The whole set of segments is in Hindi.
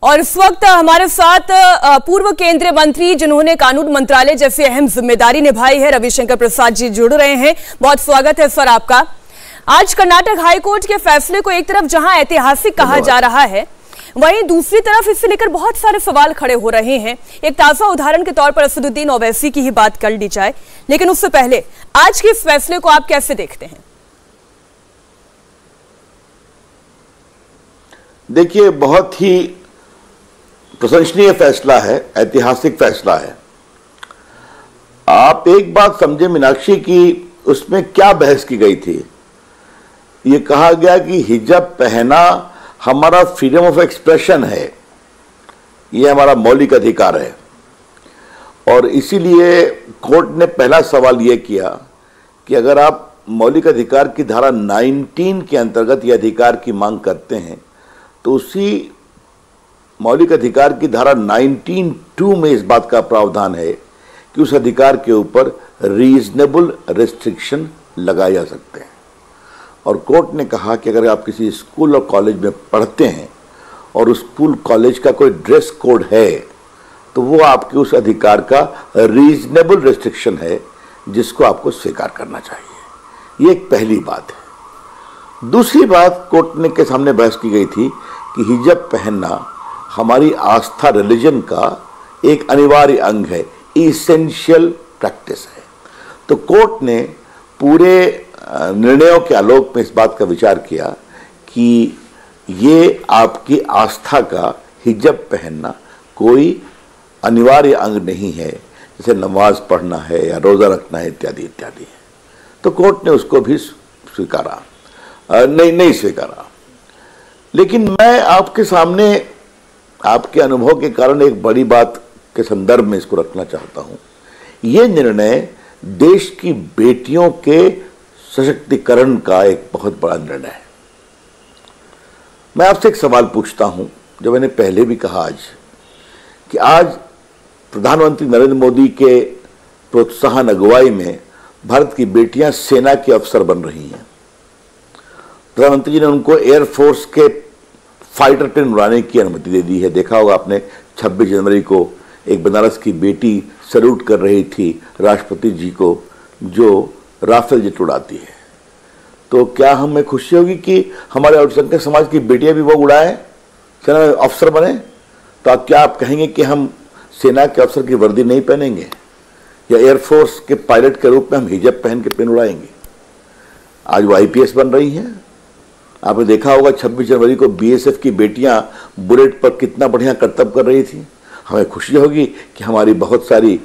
और इस वक्त हमारे साथ पूर्व केंद्रीय मंत्री जिन्होंने कानून मंत्रालय जैसी अहम जिम्मेदारी निभाई है, रविशंकर प्रसाद जी जुड़ रहे हैं। बहुत स्वागत है सर आपका। आज कर्नाटक हाईकोर्ट के फैसले को एक तरफ जहां ऐतिहासिक कहा जा रहा है, वहीं दूसरी तरफ इससे लेकर बहुत सारे सवाल खड़े हो रहे हैं। एक ताजा उदाहरण के तौर पर असदुद्दीन ओवैसी की ही बात कर ली जाए, लेकिन उससे पहले आज के इस फैसले को आप कैसे देखते हैं? देखिए, बहुत ही प्रशंसनीय फैसला है, ऐतिहासिक फैसला है। आप एक बात समझे मीनाक्षी की उसमें क्या बहस की गई थी। ये कहा गया कि हिजाब पहना हमारा फ्रीडम ऑफ एक्सप्रेशन है, ये हमारा मौलिक अधिकार है, और इसीलिए कोर्ट ने पहला सवाल यह किया कि अगर आप मौलिक अधिकार की धारा 19 के अंतर्गत ये अधिकार की मांग करते हैं तो उसी मौलिक अधिकार की धारा 19(2) में इस बात का प्रावधान है कि उस अधिकार के ऊपर रीजनेबल रेस्ट्रिक्शन लगाए जा सकते हैं। और कोर्ट ने कहा कि अगर आप किसी स्कूल और कॉलेज में पढ़ते हैं और उस स्कूल कॉलेज का कोई ड्रेस कोड है तो वो आपके उस अधिकार का रीजनेबल रेस्ट्रिक्शन है जिसको आपको स्वीकार करना चाहिए। ये एक पहली बात है। दूसरी बात कोर्ट ने के सामने बहस की गई थी कि हिजाब पहनना हमारी आस्था रिलीजन का एक अनिवार्य अंग है, इसेंशियल प्रैक्टिस है। तो कोर्ट ने पूरे निर्णयों के आलोक में इस बात का विचार किया कि ये आपकी आस्था का हिजाब पहनना कोई अनिवार्य अंग नहीं है, जैसे नमाज पढ़ना है या रोज़ा रखना है इत्यादि इत्यादि है। तो कोर्ट ने उसको भी स्वीकारा, नहीं स्वीकारा। लेकिन मैं आपके सामने आपके अनुभव के कारण एक बड़ी बात के संदर्भ में इसको रखना चाहता हूं। यह निर्णय देश की बेटियों के सशक्तिकरण का एक बहुत बड़ा निर्णय है। मैं आपसे एक सवाल पूछता हूं, जो मैंने पहले भी कहा आज, कि आज प्रधानमंत्री नरेंद्र मोदी के प्रोत्साहन अगुवाई में भारत की बेटियां सेना के अफसर बन रही हैं। प्रधानमंत्री जी ने उनको एयरफोर्स के फाइटर प्लेन उड़ाने की अनुमति दे दी है। देखा होगा आपने 26 जनवरी को एक बनारस की बेटी सैल्यूट कर रही थी राष्ट्रपति जी को, जो राफेल जेट उड़ाती है। तो क्या हमें खुशी होगी कि हमारे अल्पसंख्यक समाज की बेटियां भी वो उड़ाएं, सेना में अफसर बने? तो क्या आप कहेंगे कि हम सेना के अफसर की वर्दी नहीं पहनेंगे या एयरफोर्स के पायलट के रूप में हम हिजाब पहन के प्लेन उड़ाएंगे? आज वो IPS बन रही हैं। आपने देखा होगा 26 जनवरी को BSF की बेटियां बुलेट पर कितना बढ़िया कर्तव्य कर रही थी। हमें खुशी होगी कि हमारी बहुत सारी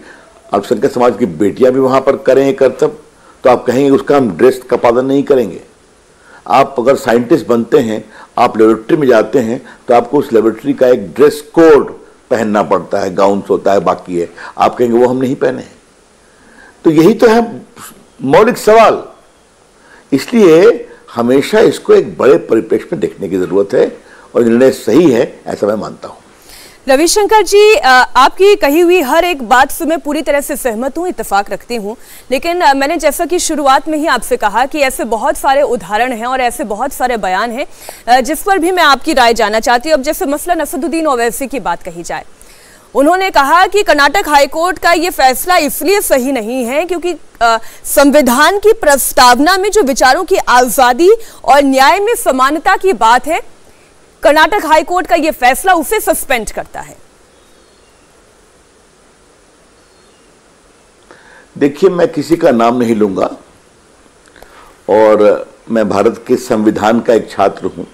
अल्पसंख्यक समाज की बेटियां भी वहां पर करें कर्तव्य। तो आप कहेंगे उसका हम ड्रेस का पालन नहीं करेंगे? आप अगर साइंटिस्ट बनते हैं, आप लेबोरेटरी में जाते हैं, तो आपको उस लेबोरेटरी का एक ड्रेस कोड पहनना पड़ता है, गाउन्स होता है, बाकी है। आप कहेंगे वो हम नहीं पहने। तो यही तो है मौलिक सवाल। इसलिए हमेशा इसको एक बड़े परिप्रेक्ष्य में देखने की जरूरत है, और निर्णय सही है ऐसा मैं मानता हूं। रविशंकर जी, आपकी कही हुई हर एक बात से मैं पूरी तरह से सहमत हूं, इत्तेफाक रखती हूं। लेकिन मैंने जैसा कि शुरुआत में ही आपसे कहा कि ऐसे बहुत सारे उदाहरण हैं और ऐसे बहुत सारे बयान हैं जिस पर भी मैं आपकी राय जानना चाहती हूं। अब जैसे मसलन असदुद्दीन ओवैसी की बात कही जाए, उन्होंने कहा कि कर्नाटक हाईकोर्ट का ये फैसला इसलिए सही नहीं है क्योंकि संविधान की प्रस्तावना में जो विचारों की आजादी और न्याय में समानता की बात है, कर्नाटक हाईकोर्ट का ये फैसला उसे सस्पेंड करता है। देखिए, मैं किसी का नाम नहीं लूंगा और मैं भारत के संविधान का एक छात्र हूं,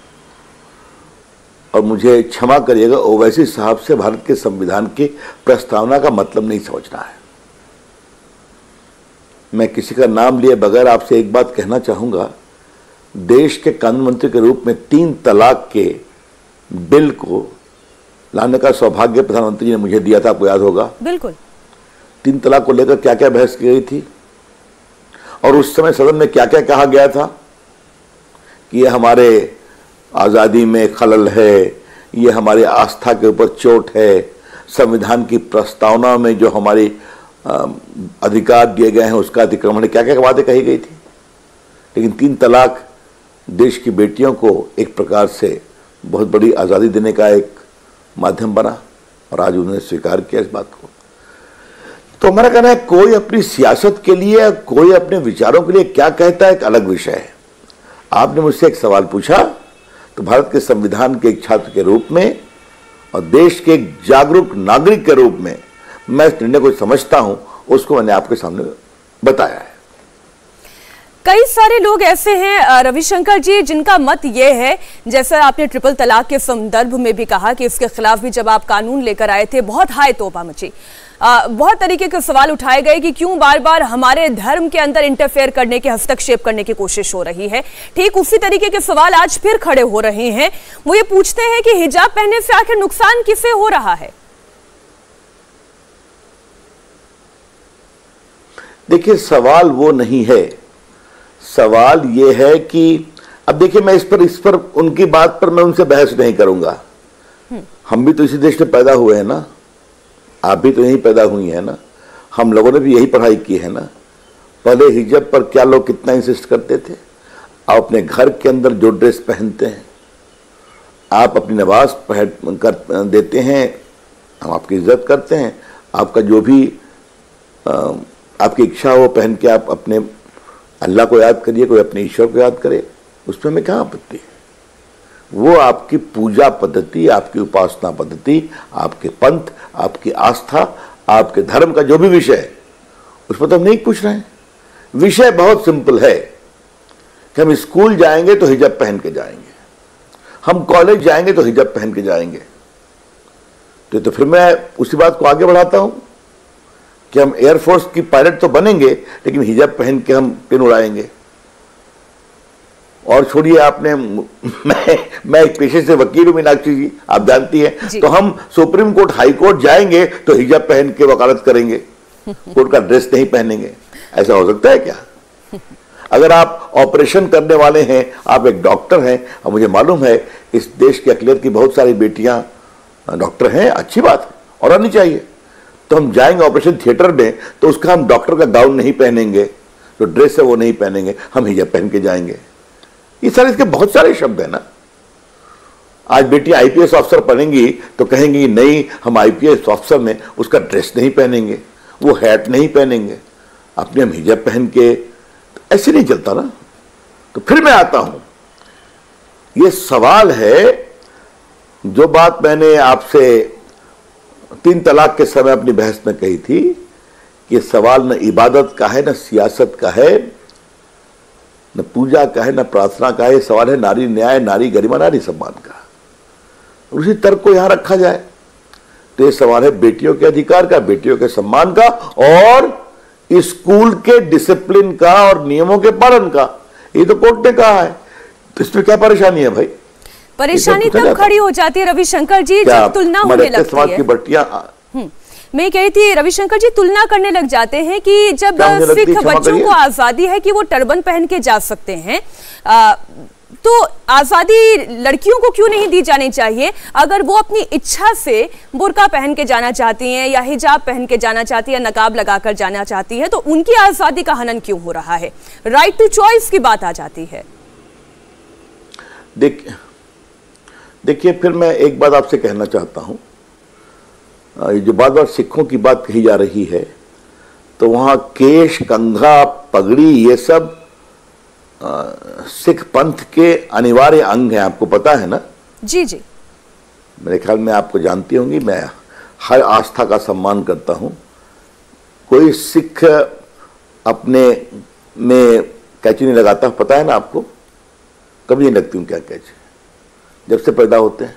और मुझे क्षमा करिएगा, ओवैसी साहब से भारत के संविधान की प्रस्तावना का मतलब नहीं समझना है। मैं किसी का नाम लिए बगैर आपसे एक बात कहना चाहूंगा। देश के कानून मंत्री के रूप में 3 तलाक के बिल को लाने का सौभाग्य प्रधानमंत्री जी ने मुझे दिया था, आपको याद होगा। बिल्कुल। 3 तलाक को लेकर क्या क्या बहस की गई थी, और उस समय सदन में क्या क्या कहा गया था कि यह हमारे आज़ादी में खलल है, ये हमारी आस्था के ऊपर चोट है, संविधान की प्रस्तावना में जो हमारी अधिकार दिए गए हैं उसका अतिक्रमण है, क्या क्या बातें कही गई थी। लेकिन 3 तलाक देश की बेटियों को एक प्रकार से बहुत बड़ी आज़ादी देने का एक माध्यम बना और आज उन्होंने स्वीकार किया इस बात को। तो हमारा कहना है कोई अपनी सियासत के लिए, कोई अपने विचारों के लिए क्या कहता है एक अलग विषय है। आपने मुझसे एक सवाल पूछा तो भारत के संविधान के एक छात्र के रूप में और देश के एक जागरूक नागरिक के रूप में मैं इस निर्णय को समझता हूं, उसको मैंने आपके सामने बताया है। कई सारे लोग ऐसे हैं रविशंकर जी जिनका मत ये है, जैसा आपने ट्रिपल तलाक के संदर्भ में भी कहा कि इसके खिलाफ भी जब आप कानून लेकर आए थे बहुत हाय तोबा मची, बहुत तरीके के सवाल उठाए गए कि क्यों बार बार हमारे धर्म के अंदर इंटरफेयर करने के, हस्तक्षेप करने की कोशिश हो रही है। ठीक उसी तरीके के सवाल आज फिर खड़े हो रहे हैं। वो ये पूछते हैं कि हिजाब पहनने से आखिर नुकसान किसे हो रहा है? देखिए, सवाल वो नहीं है, सवाल ये है कि अब देखिए मैं इस पर उनकी बात पर मैं उनसे बहस नहीं करूंगा। हम भी तो इसी देश में पैदा हुए हैं ना, आप भी तो यहीं पैदा हुई है ना, हम लोगों ने भी यही पढ़ाई की है ना। पहले हिजाब पर क्या लोग कितना इंसिस्ट करते थे। आप अपने घर के अंदर जो ड्रेस पहनते हैं, आप अपनी नमाज पढ़ कर देते हैं, हम आपकी इज्जत करते हैं। आपका जो भी आपकी इच्छा हो पहन के आप अपने अल्लाह को याद करिए, कोई अपने ईश्वर को याद करे, उसमें हमें क्या आपत्ति है। वो आपकी पूजा पद्धति, आपकी उपासना पद्धति, आपके पंथ, आपकी आस्था, आपके धर्म का जो भी विषय है उस पर तो हम नहीं पूछ रहे हैं। विषय बहुत सिंपल है कि हम स्कूल जाएंगे तो हिजाब पहन के जाएंगे, हम कॉलेज जाएंगे तो हिजाब पहन के जाएंगे। तो फिर मैं उसी बात को आगे बढ़ाता हूं कि हम एयरफोर्स की पायलट तो बनेंगे लेकिन हिजाब पहन के हम प्लेन उड़ाएंगे। और छोड़िए, आपने मैं एक पेशे से वकील हूं मीनाक्षी जी, आप जानती हैं, तो हम सुप्रीम कोर्ट, हाई कोर्ट जाएंगे तो हिजाब पहन के वकालत करेंगे, कोर्ट का ड्रेस नहीं पहनेंगे। ऐसा हो सकता है क्या? अगर आप ऑपरेशन करने वाले हैं, आप एक डॉक्टर हैं, और मुझे मालूम है इस देश की अकलियत की बहुत सारी बेटियां डॉक्टर हैं, अच्छी बात है और आनी चाहिए। तो हम जाएंगे ऑपरेशन थिएटर में तो उसका हम डॉक्टर का गाउन नहीं पहनेंगे, जो ड्रेस है वो नहीं पहनेंगे, हम हिजाब पहन के जाएंगे। ये सारे इसके बहुत सारे शब्द है ना। आज बेटी आईपीएस ऑफिसर बनेंगी तो कहेंगी नहीं, हम आईपीएस ऑफिसर में उसका ड्रेस नहीं पहनेंगे, वो हैट नहीं पहनेंगे, अपने हम हिजाब पहन के। तो ऐसे नहीं चलता ना। तो फिर मैं आता हूं, ये सवाल है जो बात मैंने आपसे 3 तलाक के समय अपनी बहस में कही थी कि सवाल न इबादत का है, न सियासत का है, न पूजा का है, न प्रार्थना का है। ये सवाल है नारी न्याय, नारी गरिमा, नारी सम्मान का। उसी तर्क को यहां रखा जाए तो ये सवाल है बेटियों के अधिकार का, बेटियों के सम्मान का और स्कूल के डिसिप्लिन का और नियमों के पालन का। ये तो कोर्ट ने कहा है, तो इसमें क्या परेशानी है भाई? परेशानी तब खड़ी हो जाती है रविशंकर जी जब तुलना होने लगती है। की बट्टियां मैं कही थी रविशंकर जी, तुलना करने लग जाते हैं कि जब सिख बच्चों को आजादी है कि वो टर्बन पहन के जा सकते हैं, तो आजादी लड़कियों को क्यों नहीं दी जानी चाहिए? अगर वो अपनी इच्छा से बुर्का पहन के जाना चाहती हैं या हिजाब पहन के जाना चाहती है, नकाब लगाकर जाना चाहती है, तो उनकी आजादी का हनन क्यों हो रहा है? राइट टू चॉइस की बात आ जाती है। देखिए, फिर मैं एक बात आपसे कहना चाहता हूं। ये जो बार बार सिखों की बात कही जा रही है, तो वहां केश, कंघा, पगड़ी, ये सब सिख पंथ के अनिवार्य अंग हैं, आपको पता है ना? जी जी, मेरे ख्याल में आपको जानती होंगी, मैं हर आस्था का सम्मान करता हूं। कोई सिख अपने में कैची नहीं लगाता, पता है ना आपको? कभी नहीं लगती उनके कैची, जब से पैदा होते हैं।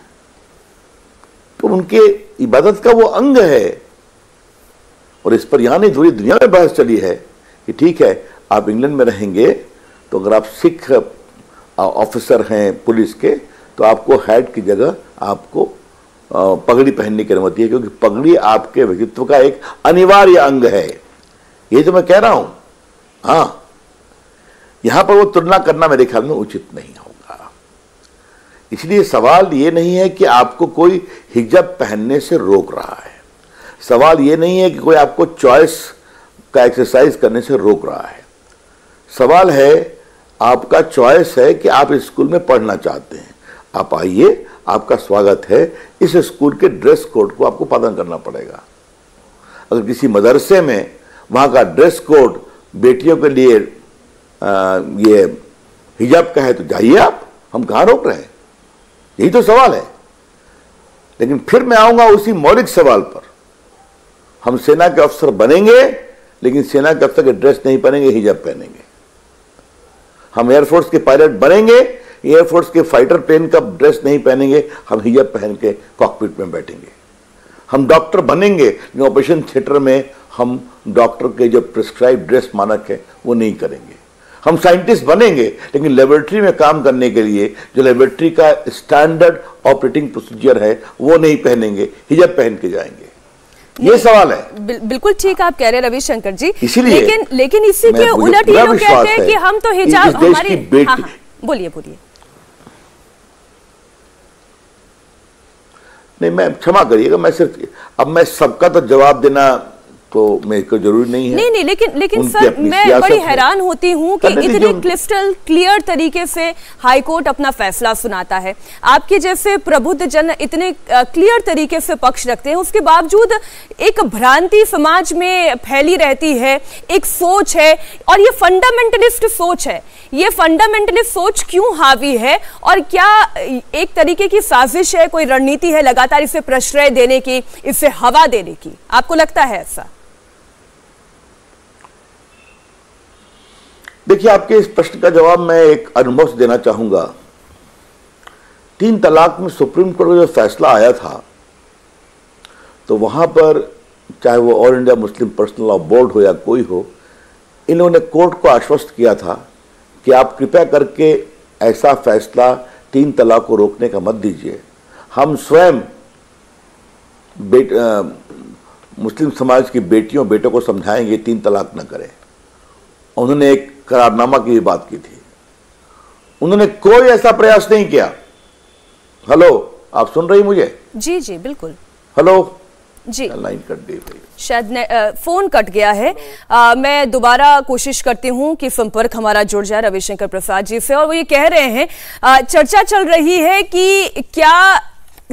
तो उनके इबादत का वो अंग है। और इस पर यहां नहीं, पूरी दुनिया में बहस चली है कि ठीक है, आप इंग्लैंड में रहेंगे तो अगर आप सिख ऑफिसर हैं पुलिस के, तो आपको हैट की जगह आपको पगड़ी पहनने की अनुमति है, क्योंकि पगड़ी आपके व्यक्तित्व का एक अनिवार्य अंग है। ये तो मैं कह रहा हूं। हाँ, यहां पर वो तुलना करना मेरे ख्याल में उचित नहीं होगा। इसलिए सवाल ये नहीं है कि आपको कोई हिजाब पहनने से रोक रहा है, सवाल ये नहीं है कि कोई आपको चॉइस का एक्सरसाइज करने से रोक रहा है। सवाल है, आपका चॉइस है कि आप स्कूल में पढ़ना चाहते हैं, आप आइए, आपका स्वागत है, इस स्कूल के ड्रेस कोड को आपको पालन करना पड़ेगा। अगर किसी मदरसे में वहाँ का ड्रेस कोड बेटियों के लिए ये हिजाब का है तो जाइए आप, हम कहाँ रोक रहे हैं, यही तो सवाल है। लेकिन फिर मैं आऊंगा उसी मौलिक सवाल पर, हम सेना के अफसर बनेंगे लेकिन सेना के अफसर के ड्रेस नहीं पहनेंगे, हिजाब पहनेंगे। हम एयरफोर्स के पायलट बनेंगे, एयरफोर्स के फाइटर प्लेन का ड्रेस नहीं पहनेंगे, हम हिजाब पहन के कॉकपिट में बैठेंगे। हम डॉक्टर बनेंगे लेकिन ऑपरेशन थिएटर में हम डॉक्टर के जो प्रिस्क्राइब ड्रेस मानक है वो नहीं करेंगे। हम साइंटिस्ट बनेंगे लेकिन लेबोरेटरी में काम करने के लिए जो लेबोरेटरी का स्टैंडर्ड ऑपरेटिंग प्रोसीजर है वो नहीं पहनेंगे, हिजाब पहन के जाएंगे। ये सवाल है। बिल्कुल ठीक आप कह रहे हैं रविशंकर जी, इसीलिए लेकिन इसी के उलट ये लोग कहते हैं कि हम तो हिजाब हमारी। बोलिए बोलिए। नहीं, मैं क्षमा करिएगा, मैं सिर्फ अब मैं सबका तो जवाब देना तो मेरे को जरूरी नहीं है। नहीं, लेकिन सर मैं बड़ी हैरान होती हूँ कि इतने क्रिस्टल क्लियर तरीके से हाईकोर्ट अपना फैसला सुनाता है, आपके जैसे प्रबुद्ध जन इतने क्लियर तरीके से पक्ष रखते हैं, उसके बावजूद एक भ्रांति समाज में फैली रहती है, एक सोच है और ये फंडामेंटलिस्ट सोच है। ये फंडामेंटलिस्ट सोच क्यों हावी है और क्या एक तरीके की साजिश है, कोई रणनीति है लगातार इसे प्रश्रय देने की, इसे हवा देने की? आपको लगता है ऐसा? देखिए, आपके इस प्रश्न का जवाब मैं एक अनुभव से देना चाहूंगा। 3 तलाक में सुप्रीम कोर्ट का जो फैसला आया था तो वहां पर चाहे वो all India Muslim personal law board हो या कोई हो, इन लोगों ने कोर्ट को आश्वस्त किया था कि आप कृपया करके ऐसा फैसला 3 तलाक को रोकने का मत दीजिए। हम स्वयं मुस्लिम समाज की बेटियों बेटों को समझाएंगे 3 तलाक न करें। उन्होंने एक करारनामा की बात की थी, उन्होंने कोई ऐसा प्रयास नहीं किया। हेलो, आप सुन रही मुझे? जी जी बिल्कुल। हेलो जी, लाइन कट गई, शायद फोन कट गया है। मैं दोबारा कोशिश करती हूँ कि संपर्क हमारा जुड़ जाए रविशंकर प्रसाद जी से। और वो ये कह रहे हैं, चर्चा चल रही है कि क्या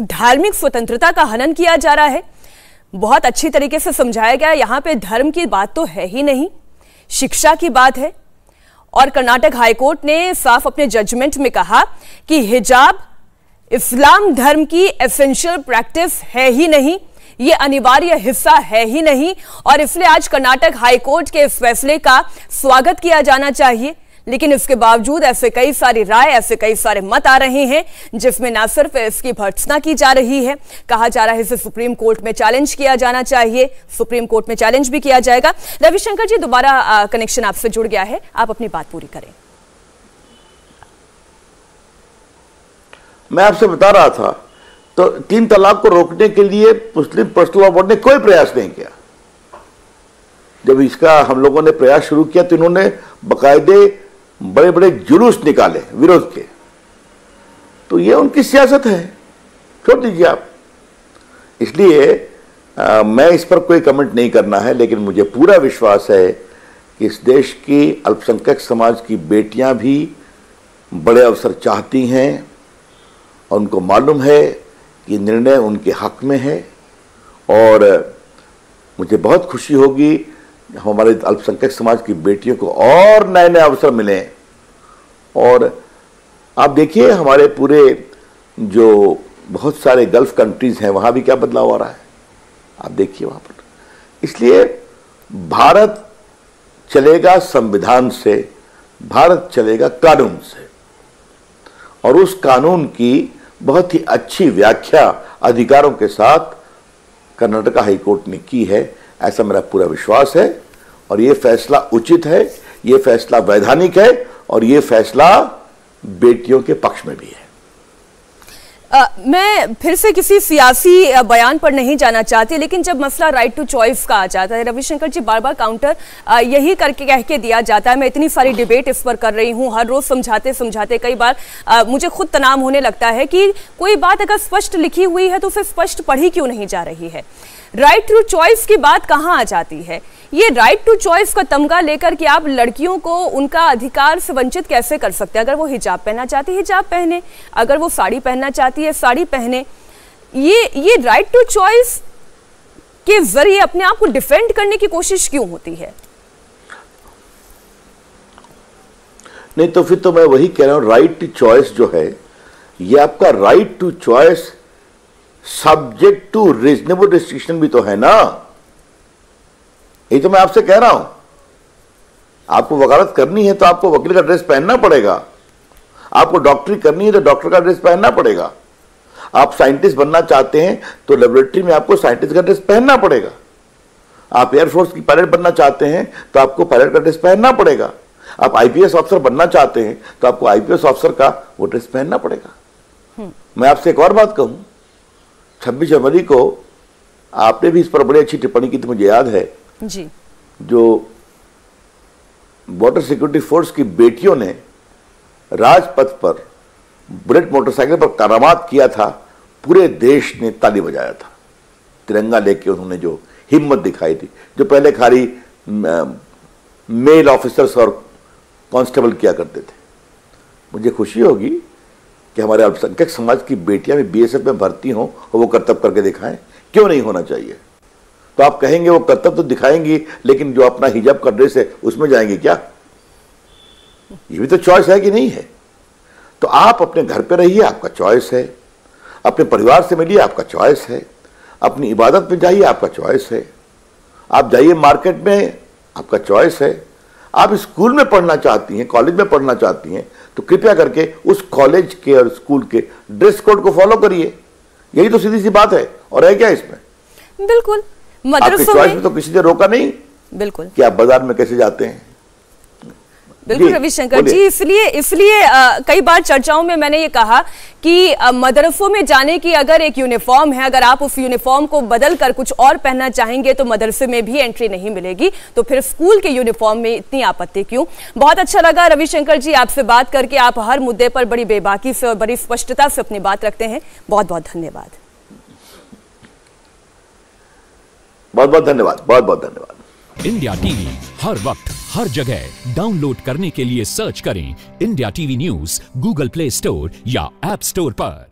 धार्मिक स्वतंत्रता का हनन किया जा रहा है। बहुत अच्छी तरीके से समझाया गया, यहाँ पे धर्म की बात तो है ही नहीं, शिक्षा की बात है। और कर्नाटक हाईकोर्ट ने साफ अपने जजमेंट में कहा कि हिजाब इस्लाम धर्म की एसेंशियल प्रैक्टिस है ही नहीं, ये अनिवार्य हिस्सा है ही नहीं। और इसलिए आज कर्नाटक हाईकोर्ट के इस फैसले का स्वागत किया जाना चाहिए। लेकिन इसके बावजूद ऐसे कई सारी राय, ऐसे कई सारे मत आ रहे हैं जिसमें ना सिर्फ इसकी भर्त्सना की जा रही है, कहा जा रहा है इसे सुप्रीम कोर्ट में चैलेंज किया जाना चाहिए। सुप्रीम कोर्ट में चैलेंज भी किया जाएगा। रविशंकर जी, दोबारा कनेक्शन आपसे जुड़ गया है, आप अपनी बात पूरी करें। मैं आपसे बता रहा था, तो 3 तलाक को रोकने के लिए मुस्लिम पर्सनल लॉ बोर्ड ने कोई प्रयास नहीं किया। जब इसका हम लोगों ने प्रयास शुरू किया तो इन्होंने बाकायदे बड़े बड़े जुलूस निकाले विरोध के। तो ये उनकी सियासत है, छोड़ दीजिए आप। इसलिए मैं इस पर कोई कमेंट नहीं करना है, लेकिन मुझे पूरा विश्वास है कि इस देश की अल्पसंख्यक समाज की बेटियां भी बड़े अवसर चाहती हैं और उनको मालूम है कि निर्णय उनके हक में है। और मुझे बहुत खुशी होगी हमारे अल्पसंख्यक समाज की बेटियों को और नए नए अवसर मिले। और आप देखिए, हमारे पूरे जो बहुत सारे गल्फ कंट्रीज हैं वहाँ भी क्या बदलाव आ रहा है, आप देखिए वहाँ पर। इसलिए भारत चलेगा संविधान से, भारत चलेगा कानून से, और उस कानून की बहुत ही अच्छी व्याख्या अधिकारों के साथ कर्नाटक हाईकोर्ट ने की है, ऐसा मेरा पूरा विश्वास है। और ये फैसला उचित है, ये फैसला वैधानिक है और ये फैसला बेटियों के पक्ष में भी है। मैं फिर से किसी सियासी बयान पर नहीं जाना चाहती, लेकिन जब मसला राइट टू चॉइस का आ जाता है, रविशंकर जी बार बार काउंटर यही करके कह के दिया जाता है। मैं इतनी सारी डिबेट इस पर कर रही हूँ, हर रोज समझाते समझाते कई बार मुझे खुद तनाव होने लगता है कि कोई बात अगर स्पष्ट लिखी हुई है तो उसे स्पष्ट पढ़ी क्यों नहीं जा रही है। राइट टू चॉइस की बात कहाँ आ जाती है? ये राइट टू चॉइस का तमगा लेकर कि आप लड़कियों को उनका अधिकार से वंचित कैसे कर सकते हैं? अगर वो हिजाब पहनना चाहती हिजाब पहने, अगर वो साड़ी पहनना चाहती आती है साड़ी पहने, ये राइट टू चॉइस के जरिए अपने आप को डिफेंड करने की कोशिश क्यों होती है? नहीं तो फिर तो मैं वही कह रहा हूं, राइट टू चॉइस जो है ये आपका right to choice subject to reasonable restriction भी तो है ना। यही तो मैं आपसे कह रहा हूं, आपको वकालत करनी है तो आपको वकील का ड्रेस पहनना पड़ेगा, आपको डॉक्टरी करनी है तो डॉक्टर का ड्रेस पहनना पड़ेगा, आप साइंटिस्ट बनना चाहते हैं तो लेबोरेटरी में आपको साइंटिस्ट का ड्रेस पहनना पड़ेगा, आप एयरफोर्स की पायलट बनना चाहते हैं तो आपको पायलट का ड्रेस पहनना पड़ेगा, आप आईपीएस ऑफिसर बनना चाहते हैं तो आपको आईपीएस ऑफिसर का वो ड्रेस पहनना पड़ेगा। मैं आपसे एक और बात कहूं, 26 जनवरी को आपने भी इस पर बड़ी अच्छी टिप्पणी की थी, मुझे याद है जी। जो बॉर्डर सिक्योरिटी फोर्स की बेटियों ने राजपथ पर बुलेट मोटरसाइकिल पर करामात किया था, पूरे देश ने ताली बजाया था। तिरंगा लेके उन्होंने जो हिम्मत दिखाई थी, जो पहले खाली मेल ऑफिसर्स और कांस्टेबल किया करते थे। मुझे खुशी होगी कि हमारे अल्पसंख्यक समाज की बेटियां भी बीएसएफ में भर्ती हों और वो कर्तव्य करके दिखाएं। क्यों नहीं होना चाहिए? तो आप कहेंगे वो कर्तव्य तो दिखाएंगी, लेकिन जो अपना हिजाब का ड्रेस है उसमें जाएंगे क्या? ये भी तो चॉइस है कि नहीं है? तो आप अपने घर पे रहिए, आपका चॉइस है, अपने परिवार से मिलिए, आपका चॉइस है, अपनी इबादत में जाइए, आपका चॉइस है, आप जाइए मार्केट में, आपका चॉइस है, आप स्कूल में पढ़ना चाहती हैं, कॉलेज में पढ़ना चाहती हैं तो कृपया करके उस कॉलेज के और स्कूल के ड्रेस कोड को फॉलो करिए। यही तो सीधी सी बात है, और है क्या इसमें? बिल्कुल, आपके चॉइस में तो किसी ने रोका नहीं। बिल्कुल, कि आप बाजार में कैसे जाते हैं। बिल्कुल रविशंकर जी, इसलिए कई बार चर्चाओं में मैंने ये कहा कि मदरसों में जाने की अगर एक यूनिफॉर्म है, अगर आप उस यूनिफॉर्म को बदल कर कुछ और पहनना चाहेंगे तो मदरसे में भी एंट्री नहीं मिलेगी, तो फिर स्कूल के यूनिफॉर्म में इतनी आपत्ति क्यों? बहुत अच्छा लगा रविशंकर जी आपसे बात करके, आप हर मुद्दे पर बड़ी बेबाकी से और बड़ी स्पष्टता से अपनी बात रखते हैं। बहुत बहुत धन्यवाद। बहुत बहुत धन्यवाद, बहुत बहुत धन्यवाद। इंडिया टीवी हर वक्त हर जगह डाउनलोड करने के लिए सर्च करें India TV news Google play store या ऐप स्टोर पर।